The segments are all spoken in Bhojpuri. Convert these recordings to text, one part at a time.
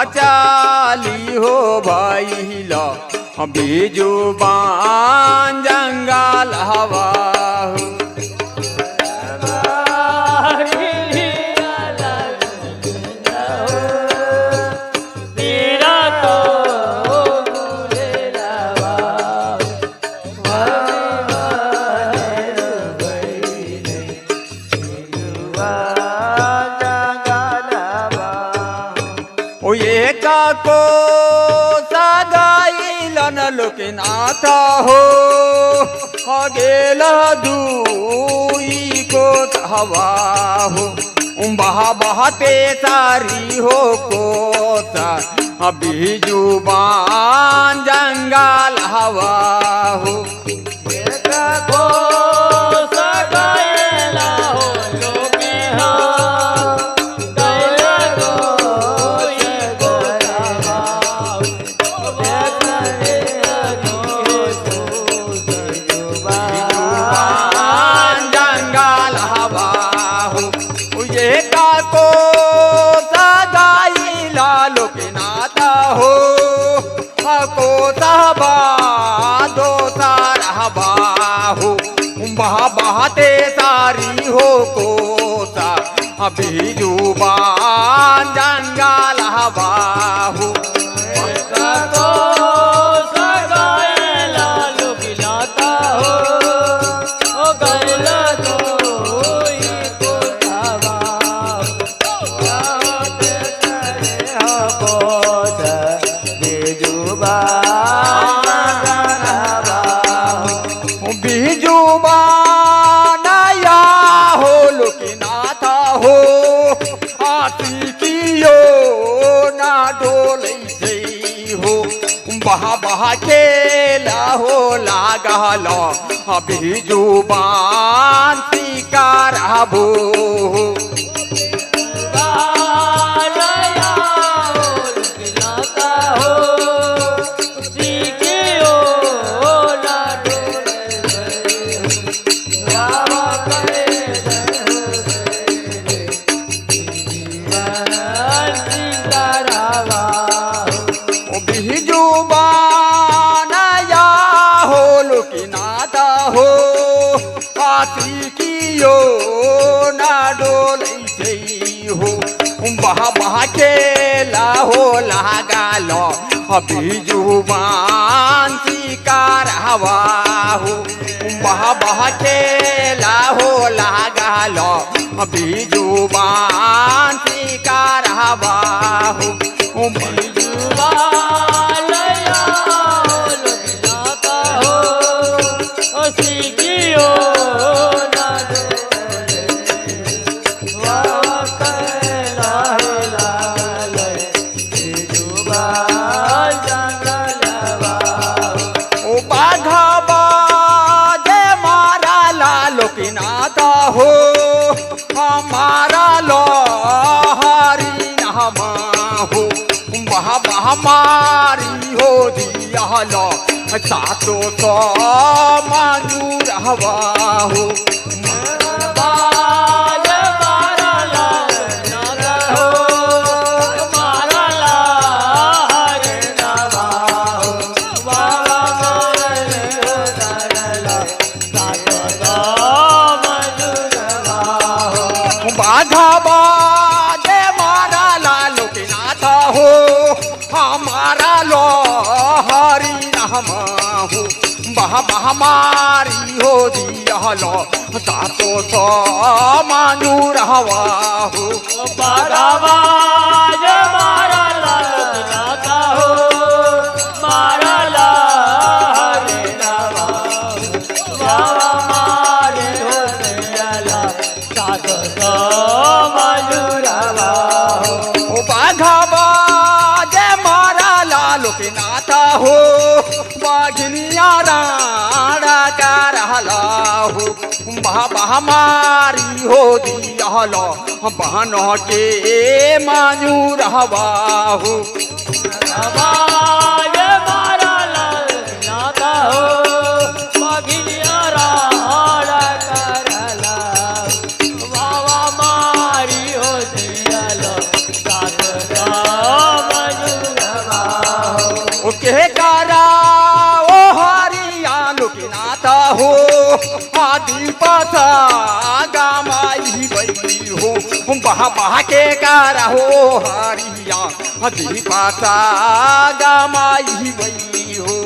चाली हो भइल बिजुबान जंगल हवा हो। को सगाइलन लोकनाथ हो गेल दुई को हवा हो। बहते सारी हो कोसा बिजुबान जंगल हवा हो। बहते सारी हो कोसा बिजुबान जंगल हवा हो। बहा खेला हो लागल बिजुबान शिकार हबो। बहा खेला हो लागल बिजुबान शिकार हवा हो। बहा खेला हो लागल बिजुबान शिकार हवा हो। हमारी हो दिया सातो तो मंजूर हवा हो। बाधा बाजे मारा लालो के नाथ हो हमारा लो हरी रहमा हो। हमारी हो दिया लो सातो तो मंजूर हवा हो। बाधा बाजे मारा लालो के नाथ हो मारा ला हरी रहमा हमारी हो दिया लो सातो तो मंजूर हवा हो। बाधा बाजे मारा लालो के नाथ हो बागनिया राणा का रहला हो। हमारी हो दिया लो बहन के मंजूर हवा हो। बाजे मारा लालो के नाथ हो बागनिया राणा का रहला हमारी हो दिया लो सातो तो के कारा ओ हरिया लोकनाथ हो आदि पासा गामाई गई हो बहा बहा के कारा हो हरिया आदि पासा गामाई गई हो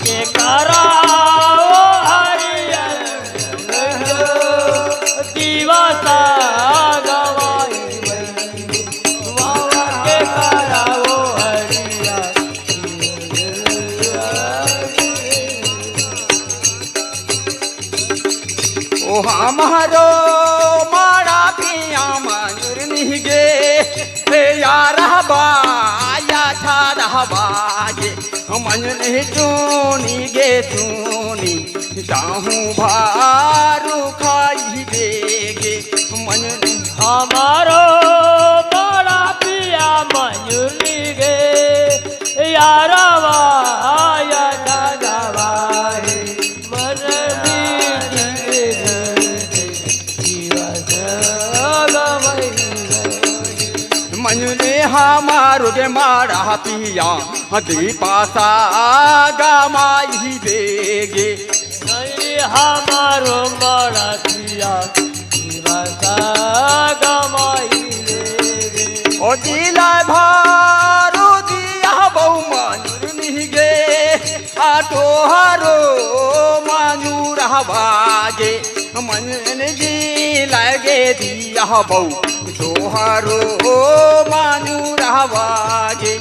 के करा ओ हरिया दिवसा गवाई बाबा के करा ओ हरिया ओ हमारो मारा पिया मयूर निगे रे यार हबाया था रहबागे मन ने चूनी गे चूनी चाहूं भारू खाई देगे मन ने हमारो बड़ा पिया मयूरी गे यारवा या दादावाए मन मन ने हमारो गे मारा पिया हदी पासा गामाई देगे हमारो बड़ा पिया दिवसा गमाई रे ओ जिला भारू दिया बहु मयूर निगे आटो हरो मयूर हवागे मन जी लगे दिया बहु तोहारो मयूर हवागे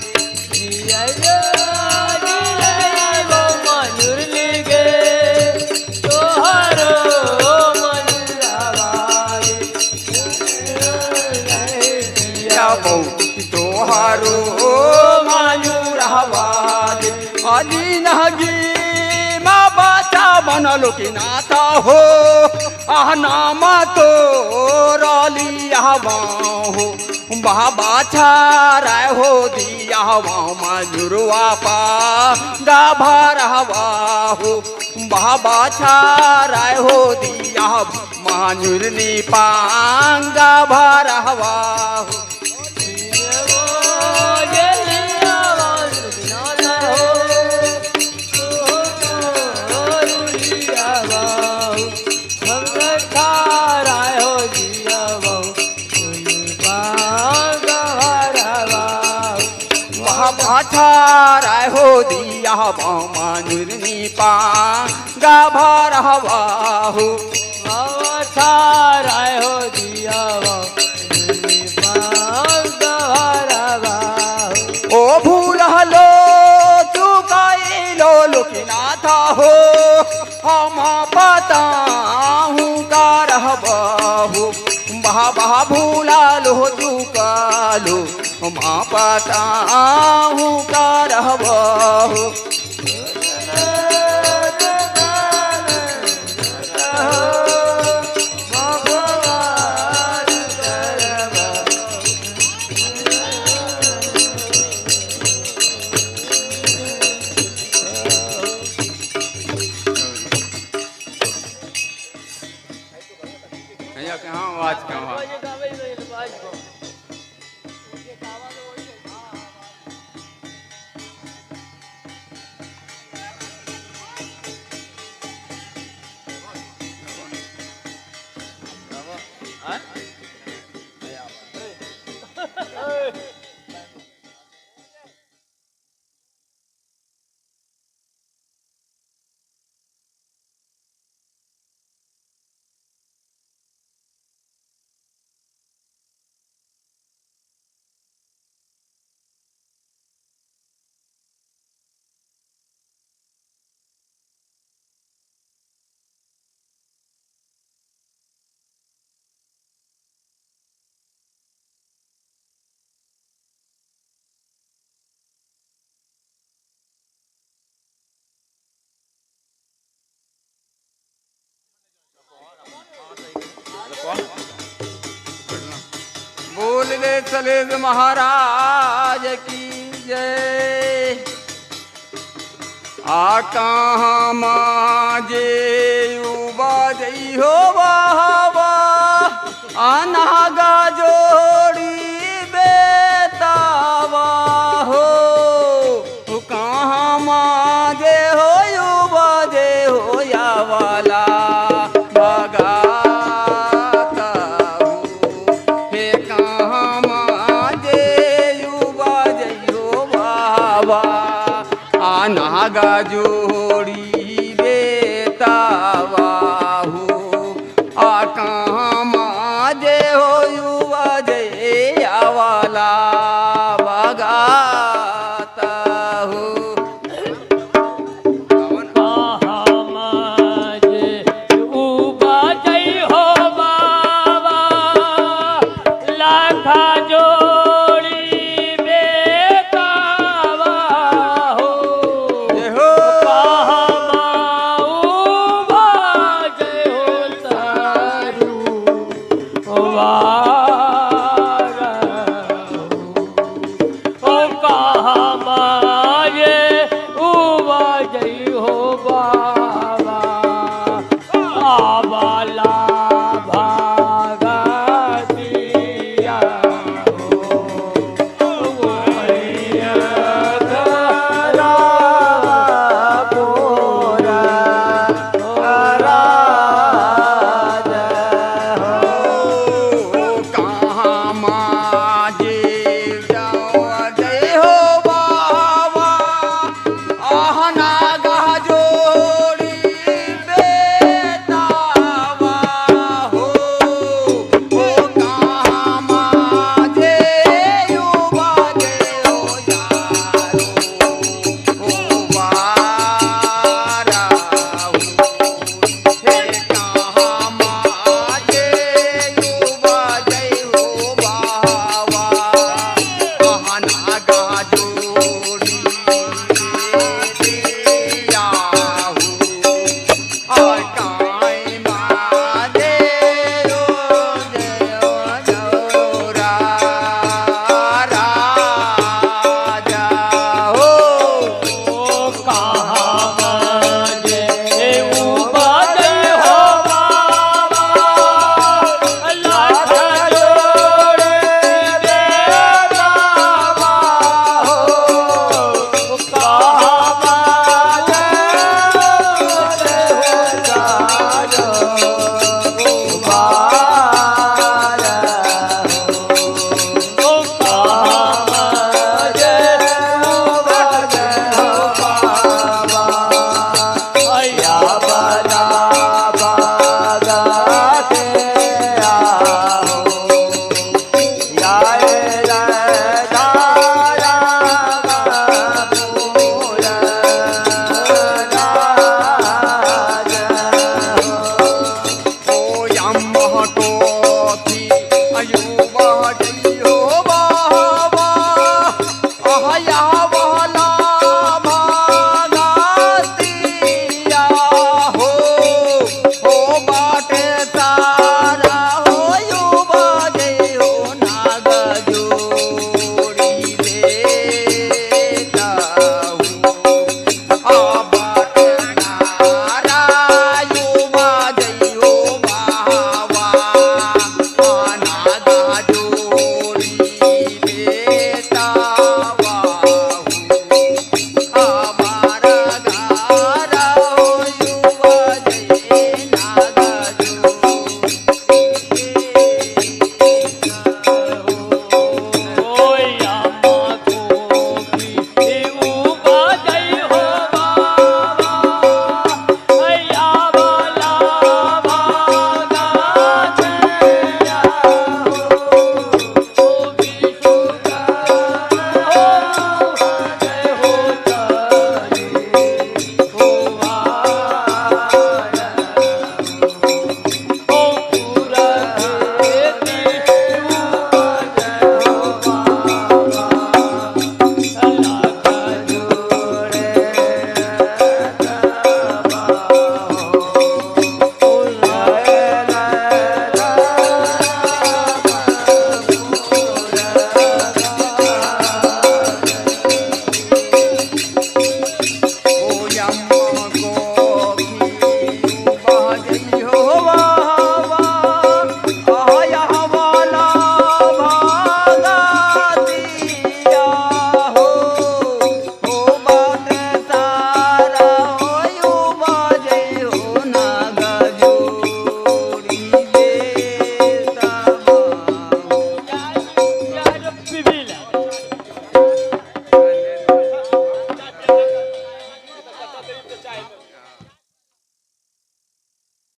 तोहारो मयूर हवागे अली नगी माँ बाचा बनलो कि नाता हो आह नाम तो रलिया हो बाबा छारा हो दिया मयूरवा पा गाभर हवा हो बाबा छारा हो दिया मयूर नी पांगा भर हवा हो छारा हो दिया मयूर नी पांगा भर हवा हो छारा हो दिया ओ भूल लो चुकाई लो लोकनाथ हो हम पता हूँ का रहबहु बाबा भूला लो चुका लो हम पता हूँ का रहबहु आज कहाँ बोल ले चले महाराज की जय। कहाँ माजे उबाजई हो बाबा अनागा जोड़ी बेतावा हो कहाँ जे हो युवा जे हो या वाला भगाता हूँ हे कहाँ माजे युवा जे हो बाबा नागा जोड़ी बेतावा हूँ कहाँ माजे हो युवा जे आवाला भगाता हूँ कहाँ माजे उबा जई हो बाबा लाखा जोड़ी बेतावा हो जे हो कहाँ उबा जई हो तारू वारा ओ कहाँ माये उबा जई हो बाबा आवाला भागा दिया हो वैया धरा पूरा राजा कहाँ माजे जावा जय हो बाबा नागा जोड़ी बेतावा हो कहाँ माजे युवा जय हो यारो ओ बारा हे कहाँ माजे युवा जय हो बाबा नागा जोड़ी दिया हूँ और काई माजे रो जय हो जौरा राजा हो ओ कहाँ